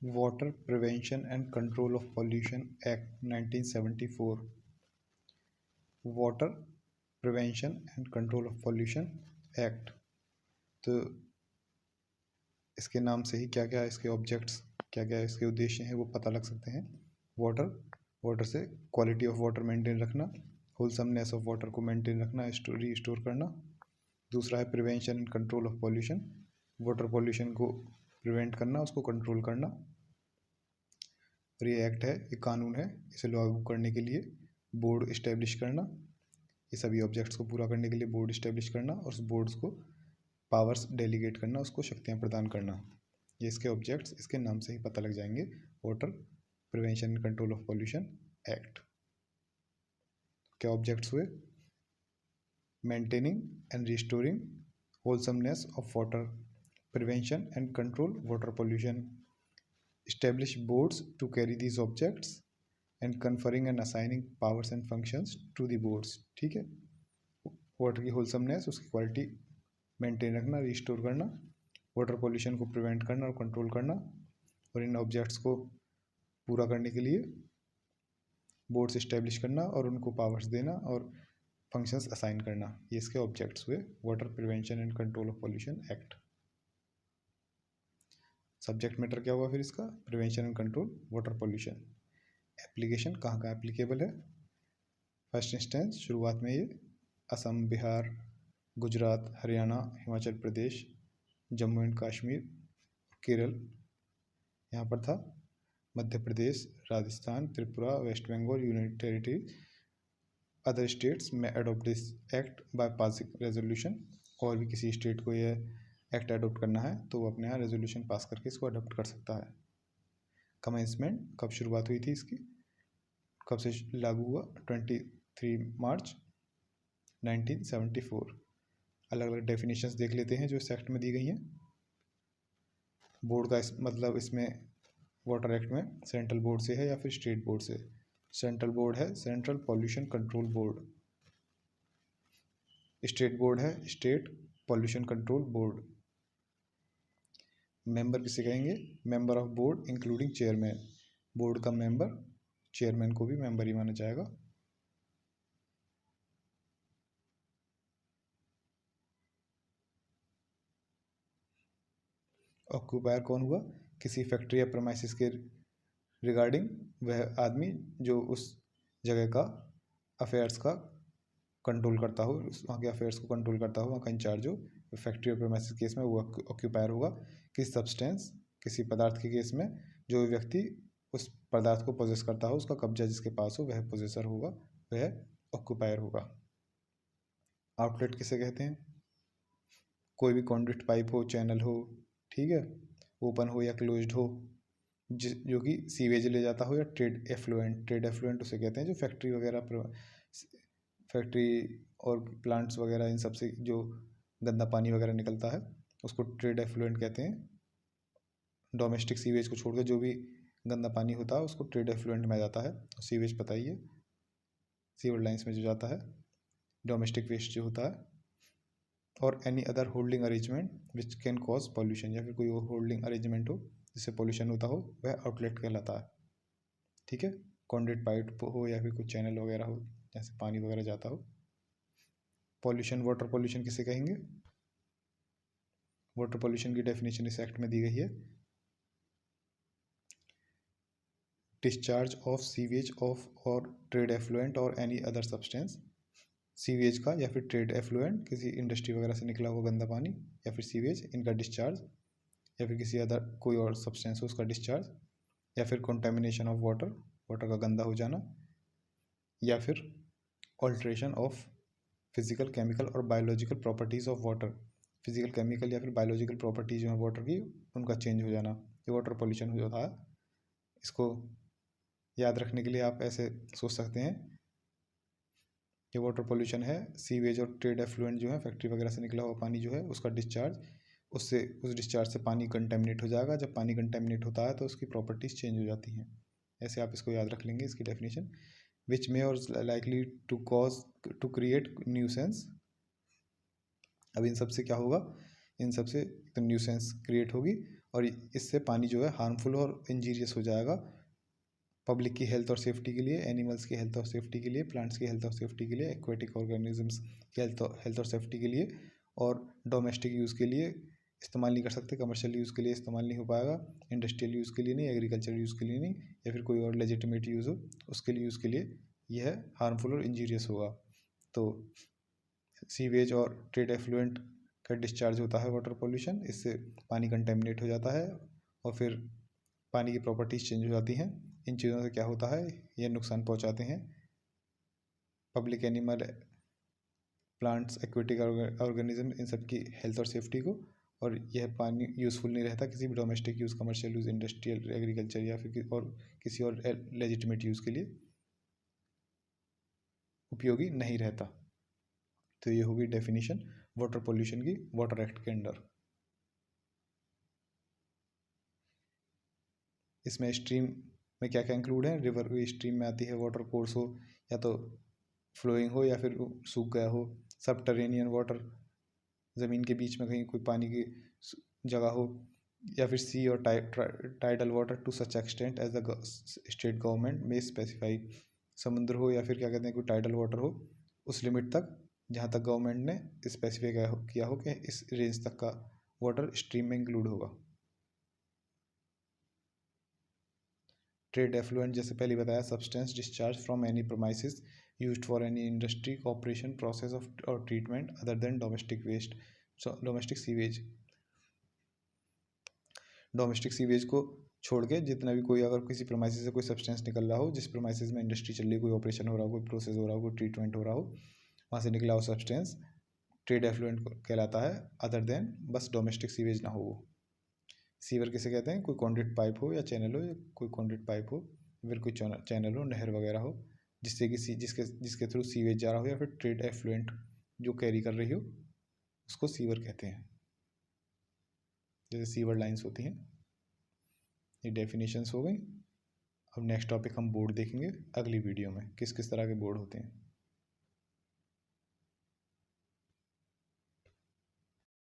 Water Prevention and Control of Pollution Act 1974. Water prevention and control of pollution act. तो इसके नाम से ही क्या क्या इसके ऑब्जेक्ट्स, क्या क्या इसके उद्देश्य हैं वो पता लग सकते हैं। वाटर से क्वालिटी ऑफ वाटर मेंटेन रखना, होलसमनेस ऑफ वाटर को मेंटेन रखना, रीस्टोर करना। दूसरा है prevention and control of pollution, water pollution को प्रिवेंट करना, उसको कंट्रोल करना। और ये एक्ट है, ये कानून है, इसे लागू करने के लिए बोर्ड इस्टेब्लिश करना, ये सभी ऑब्जेक्ट्स को पूरा करने के लिए बोर्ड इस्टेब्लिश करना और उस बोर्ड्स को पावर्स डेलीगेट करना, उसको शक्तियाँ प्रदान करना। ये इसके ऑब्जेक्ट्स इसके नाम से ही पता लग जाएंगे। Water prevention and control of pollution act. क्या ऑब्जेक्ट्स हुए? Maintaining and restoring wholesomeness of water, prevention and control water pollution, establish boards to carry these objects and conferring and assigning powers and functions to the boards। ठीक है, water की wholesomeness, उसकी quality maintain रखना, restore करना, water pollution को prevent करना और control करना, और इन ऑब्जेक्ट्स को पूरा करने के लिए बोर्ड्स इस्टेब्लिश करना और उनको पावर्स देना और फंक्शंस असाइन करना। ये इसके ऑब्जेक्ट्स हुए water prevention and control of pollution act. Subject matter क्या हुआ फिर इसका? Prevention and control water pollution. Application कहाँ कहाँ एप्लीकेबल है? फर्स्ट इंस्टेंस शुरुआत में ये असम, बिहार, गुजरात, हरियाणा, हिमाचल प्रदेश, जम्मू एंड कश्मीर, केरल यहाँ पर था, Madhya Pradesh, Rajasthan, Tripura, west Bengal, united territory, other states में adopt this act by passing resolution. और भी किसी स्टेट को ये एक्ट अडोप्ट करना है तो वो अपने यहाँ रेजोल्यूशन पास करके इसको अडोप्ट कर सकता है। कमेंसमेंट कब शुरुआत हुई थी इसकी, कब से लागू हुआ? 23 मार्च 1974। अलग अलग डेफिनेशंस देख लेते हैं जो इस एक्ट में दी गई हैं। बोर्ड का मतलब इसमें वाटर एक्ट में सेंट्रल बोर्ड से है या फिर स्टेट बोर्ड से? सेंट्रल बोर्ड है central pollution control board, state board है state pollution control board. Member किसे कहेंगे? Member of board including chairman. Board का मेंबर, चेयरमैन को भी मेंबर ही माना जाएगा। ऑक्यूपायर कौन हुआ? किसी फैक्ट्री या प्रेमाइसिस के रिगार्डिंग वह आदमी जो उस जगह का अफेयर्स का कंट्रोल करता हो, वहाँ के अफेयर्स को कंट्रोल करता हो, वहाँ का इंचार्ज हो। फैक्ट्री और प्रेमाइसिस केस में वो ऑक्यूपायर होगा। किसी सब्सटेंस, किसी पदार्थ के केस में जो व्यक्ति उस पदार्थ को पोजेस करता हो, उसका कब्जा जिसके पास हो वह पोजेसर होगा, वह ऑक्यूपायर होगा। आउटलेट किसे कहते हैं? कोई भी कॉन्ड्यूट पाइप हो, चैनल हो, ठीक है, ओपन हो या क्लोज्ड हो, जो कि सीवेज ले जाता हो, या ट्रेड एफ्लुएंट उसे कहते हैं जो फैक्ट्री वगैरह, फैक्ट्री और प्लांट्स वगैरह इन सब से जो गंदा पानी वगैरह निकलता है उसको ट्रेड एफ्लुएंट कहते हैं। डोमेस्टिक सीवेज को छोड़कर जो भी गंदा पानी होता है उसको ट्रेड एफ्लुएंट में आ जाता है। सीवेज पता ही है, सीवर लाइन्स में जो जाता है, डोमेस्टिक वेस्ट जो होता है। और any other holding arrangement which can cause pollution, या फिर कोई होल्डिंग अरेंजमेंट हो जिससे पॉल्यूशन होता हो वह आउटलेट कहलाता है। ठीक है, कॉन्ड्यूट पाइप हो या फिर कोई चैनल वगैरह हो जैसे पानी वगैरह जाता हो। पॉल्यूशन, वाटर पॉल्यूशन किसे कहेंगे? वाटर पॉल्यूशन की डेफिनेशन इस एक्ट में दी गई है। डिस्चार्ज ऑफ सीवेज ऑफ और ट्रेड एफ्लुएंट और एनी अदर सब्सटेंस, सीवेज का या फिर ट्रेड एफ्लुएंट किसी इंडस्ट्री वगैरह से निकला हुआ गंदा पानी या फिर सीवेज, इनका डिस्चार्ज, या फिर किसी अदर कोई और सब्सटेंस हो उसका डिस्चार्ज, या फिर कंटेमिनेशन ऑफ वाटर, वाटर का गंदा हो जाना, या फिर ऑल्ट्रेशन ऑफ फिजिकल, केमिकल और biological properties of water, physical, chemical या फिर बायोलॉजिकल प्रॉपर्टीज जो है वाटर की उनका चेंज हो जाना, ये वाटर पॉल्यूशन हो जाता है। इसको याद रखने के लिए आप ऐसे सोच सकते हैं कि वाटर पॉल्यूशन है सीवेज और ट्रेड एफ्लुएंट जो है फैक्ट्री वगैरह से निकला हुआ पानी जो है उसका डिस्चार्ज, उससे उस डिस्चार्ज से पानी कंटेमिनेट हो जाएगा। जब पानी कंटेमिनेट होता है तो उसकी प्रॉपर्टीज़ चेंज हो जाती हैं। ऐसे आप इसको याद रख लेंगे, इसकी definition. Which may or likely to cause to create nuisance. अब इन सब से क्या होगा? इन सब से तो न्यूसेंस क्रिएट होगी और इससे पानी जो है हार्मफुल और इंजीरियस हो जाएगा पब्लिक की हेल्थ और सेफ्टी के लिए, एनिमल्स की हेल्थ और सेफ्टी के लिए, प्लांट्स की हेल्थ और सेफ्टी के लिए, एक्वेटिक ऑर्गेनिजम्स की हेल्थ और सेफ्टी के लिए, और डोमेस्टिक यूज़ के लिए इस्तेमाल नहीं कर सकते, कमर्शियल यूज़ के लिए इस्तेमाल नहीं हो पाएगा, इंडस्ट्रियल यूज़ के लिए नहीं, एग्रीकल्चर यूज़ के लिए नहीं, या फिर कोई और लेजिटिमेट यूज़ हो उसके लिए यूज़ के लिए यह हार्मफुल और इंजीरियस होगा। तो सीवेज और ट्रेड एफ्लुएंट का डिस्चार्ज होता है वाटर पोल्यूशन, इससे पानी कंटेमिनेट हो जाता है और फिर पानी की प्रॉपर्टीज़ चेंज हो जाती हैं। इन चीज़ों से क्या होता है, ये नुकसान पहुंचाते हैं public, animal, plants, aquatic organism, इन सब की हेल्थ और सेफ्टी को, और यह पानी यूज़फुल नहीं रहता किसी भी domestic use, commercial use, industrial, agriculture या फिर किसी और लेजिटिमेट यूज़ के लिए उपयोगी नहीं रहता। तो ये होगी डेफिनेशन वाटर पोल्यूशन की वाटर एक्ट के अंडर। इसमें स्ट्रीम में क्या क्या इंक्लूड है, रिवर स्ट्रीम में आती है, वाटर कोर्स हो या तो फ्लोइंग हो या फिर सूख गया हो, सबटरेनियन वाटर, ज़मीन के बीच में कहीं कोई पानी की जगह हो, या फिर sea or tidal water to such extent as the state government may specify, समुद्र हो या फिर क्या कहते हैं कोई टाइडल वाटर हो उस लिमिट तक जहाँ तक गवर्नमेंट ने स्पेसिफाई किया हो कि इस रेंज तक का वाटर स्ट्रीम में इंक्लूड होगा। ट्रेड एफ्लुएंट जैसे पहले बताया, substance discharge from any premises used for any industry, operation, process of और treatment other than domestic waste, domestic sewage. Domestic sewage को छोड़ के जितना भी कोई अगर किसी प्रोमाइसिस से कोई सब्सटेंस निकल रहा हो, जिस प्रोमाइसिस में इंडस्ट्री चल रही है, कोई ऑपरेशन हो रहा हो, कोई प्रोसेस हो रहा हो, कोई ट्रीटमेंट हो रहा हो, वहाँ से निकला हो सब्सटेंस ट्रेड एफ्लुएंट कहलाता है, अदर देन बस डोमेस्टिक सीवेज ना हो वो। सीवर किसे कहते हैं, कोई कॉन्ड्यूट पाइप हो या चैनल हो, या कोई कॉन्ड्यूट पाइप हो फिर कोई चैनल हो, नहर वगैरह हो, जिससे कि जिसके थ्रू सीवेज जा रहा हो, या फिर ट्रेड एफ्लुएंट जो कैरी कर रही हो उसको सीवर कहते हैं, जैसे सीवर लाइंस होती हैं। ये डेफिनेशंस हो गई। अब नेक्स्ट टॉपिक हम बोर्ड देखेंगे अगली वीडियो में, किस किस तरह के बोर्ड होते हैं।